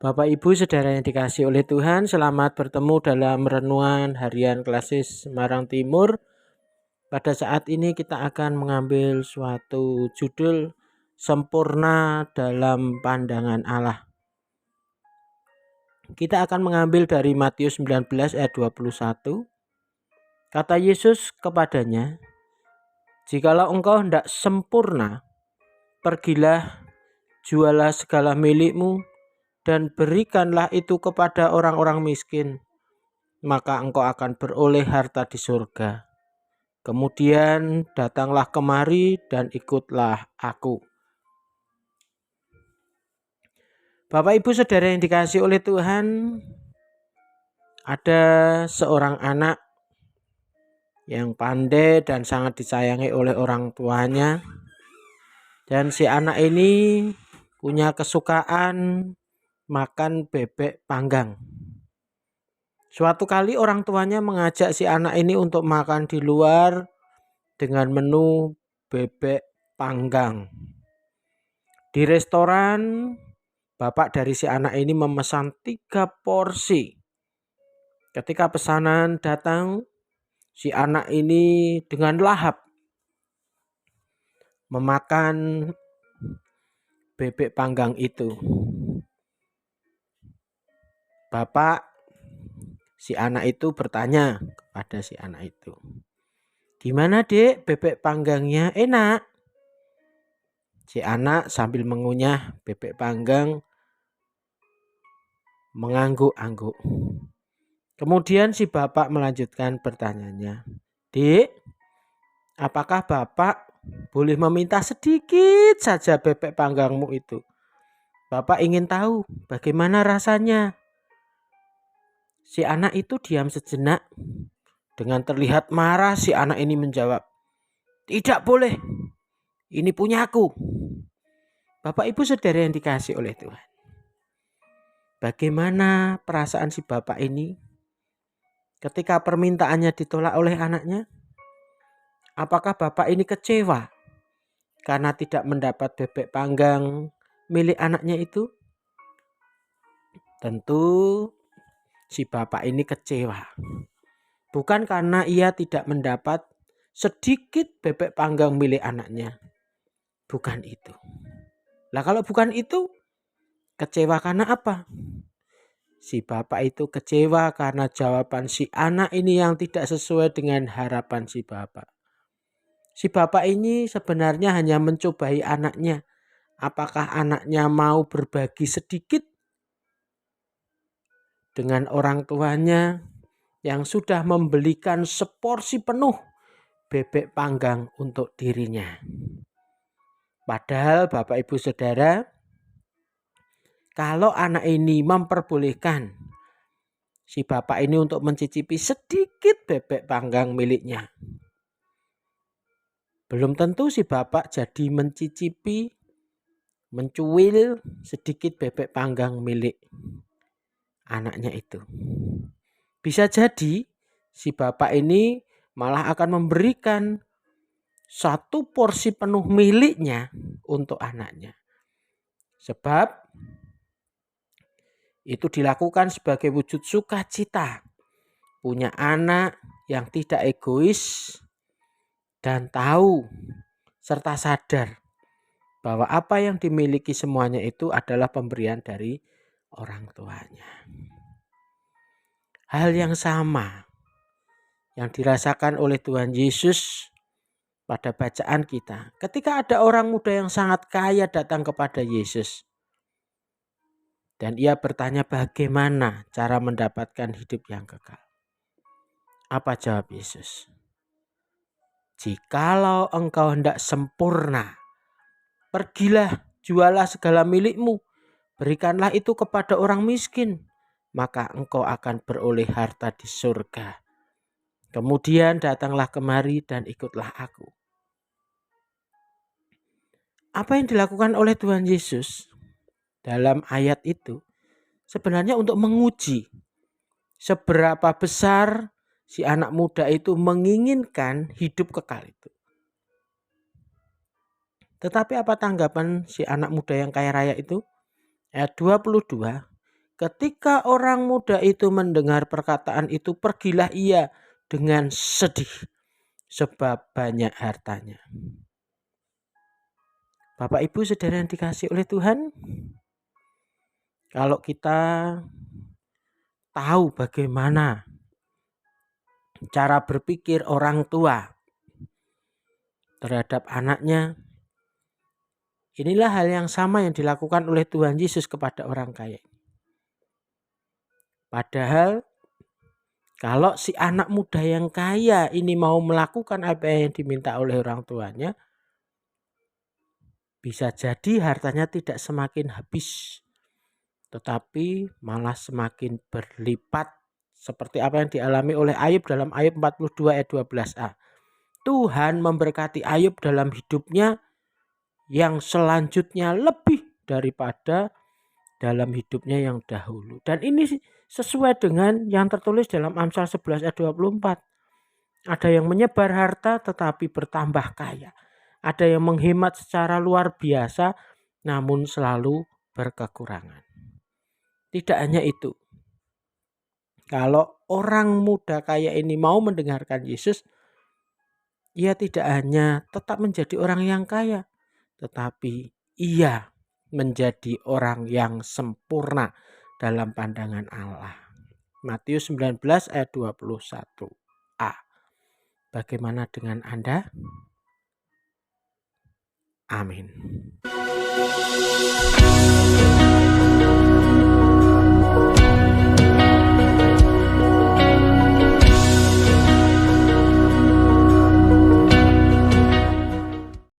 Bapak Ibu Saudara yang dikasihi oleh Tuhan, selamat bertemu dalam renungan harian Klasis Semarang Timur. Pada saat ini kita akan mengambil suatu judul sempurna dalam pandangan Allah. Kita akan mengambil dari Matius 19 ayat 21. Kata Yesus kepadanya, "Jikalau engkau hendak sempurna, pergilah, jualah segala milikmu dan berikanlah itu kepada orang-orang miskin, maka engkau akan beroleh harta di surga. Kemudian datanglah kemari dan ikutlah aku." Bapak Ibu Saudara yang dikasihi oleh Tuhan, ada seorang anak yang pandai dan sangat disayangi oleh orang tuanya. Dan si anak ini punya kesukaan makan bebek panggang. Suatu kali orang tuanya mengajak si anak ini untuk makan di luar dengan menu bebek panggang. Di restoran, bapak dari si anak ini memesan 3 porsi. Ketika pesanan datang, si anak ini dengan lahap memakan bebek panggang itu. Bapak si anak itu bertanya kepada si anak itu, "Gimana Dek, bebek panggangnya enak?" Si anak sambil mengunyah bebek panggang mengangguk-angguk. Kemudian si bapak melanjutkan pertanyaannya, "Dek, apakah bapak boleh meminta sedikit saja bebek panggangmu itu? Bapak ingin tahu bagaimana rasanya." Si anak itu diam sejenak. Dengan terlihat marah, si anak ini menjawab, "Tidak boleh, ini punyaku." Bapak Ibu Saudara yang dikasihi oleh Tuhan, bagaimana perasaan si bapak ini ketika permintaannya ditolak oleh anaknya? Apakah bapak ini kecewa karena tidak mendapat bebek panggang milik anaknya itu? Tentu si bapak ini kecewa. Bukan karena ia tidak mendapat sedikit bebek panggang milik anaknya. Bukan itu. Lah kalau bukan itu, kecewa karena apa? Si bapak itu kecewa karena jawaban si anak ini yang tidak sesuai dengan harapan si bapak. Si bapak ini sebenarnya hanya mencobai anaknya. Apakah anaknya mau berbagi sedikit dengan orang tuanya yang sudah membelikan seporsi penuh bebek panggang untuk dirinya. Padahal Bapak Ibu Saudara, kalau anak ini memperbolehkan si bapak ini untuk mencicipi sedikit bebek panggang miliknya, belum tentu si bapak jadi mencuil sedikit bebek panggang milik anaknya itu. Bisa jadi si bapak ini malah akan memberikan 1 porsi penuh miliknya untuk anaknya. Sebab itu dilakukan sebagai wujud sukacita punya anak yang tidak egois dan tahu serta sadar bahwa apa yang dimiliki semuanya itu adalah pemberian dari orang tuanya. Hal yang sama yang dirasakan oleh Tuhan Yesus pada bacaan kita. Ketika ada orang muda yang sangat kaya datang kepada Yesus. Dan ia bertanya bagaimana cara mendapatkan hidup yang kekal. Apa jawab Yesus? "Jikalau engkau hendak sempurna, pergilah, jualah segala milikmu, berikanlah itu kepada orang miskin, maka engkau akan beroleh harta di surga. Kemudian datanglah kemari dan ikutlah aku." Apa yang dilakukan oleh Tuhan Yesus dalam ayat itu sebenarnya untuk menguji seberapa besar si anak muda itu menginginkan hidup kekal itu. Tetapi apa tanggapan si anak muda yang kaya raya itu? Ayat 22, Ketika orang muda itu mendengar perkataan itu, pergilah ia dengan sedih sebab banyak hartanya. Bapak Ibu Saudara yang dikasihi oleh Tuhan, kalau kita tahu bagaimana cara berpikir orang tua terhadap anaknya, inilah hal yang sama yang dilakukan oleh Tuhan Yesus kepada orang kaya. Padahal kalau si anak muda yang kaya ini mau melakukan apa yang diminta oleh orang tuanya, bisa jadi hartanya tidak semakin habis, tetapi malah semakin berlipat, seperti apa yang dialami oleh Ayub dalam Ayub 42 ayat 12a. Tuhan memberkati Ayub dalam hidupnya yang selanjutnya lebih daripada dalam hidupnya yang dahulu. Dan ini sesuai dengan yang tertulis dalam Amsal 11 ayat 24. Ada yang menyebar harta tetapi bertambah kaya. Ada yang menghemat secara luar biasa namun selalu berkekurangan. Tidak hanya itu. Kalau orang muda kaya ini mau mendengarkan Yesus, ia tidak hanya tetap menjadi orang yang kaya, tetapi ia menjadi orang yang sempurna dalam pandangan Allah. Matius 19 ayat 21a. Bagaimana dengan Anda? Amin.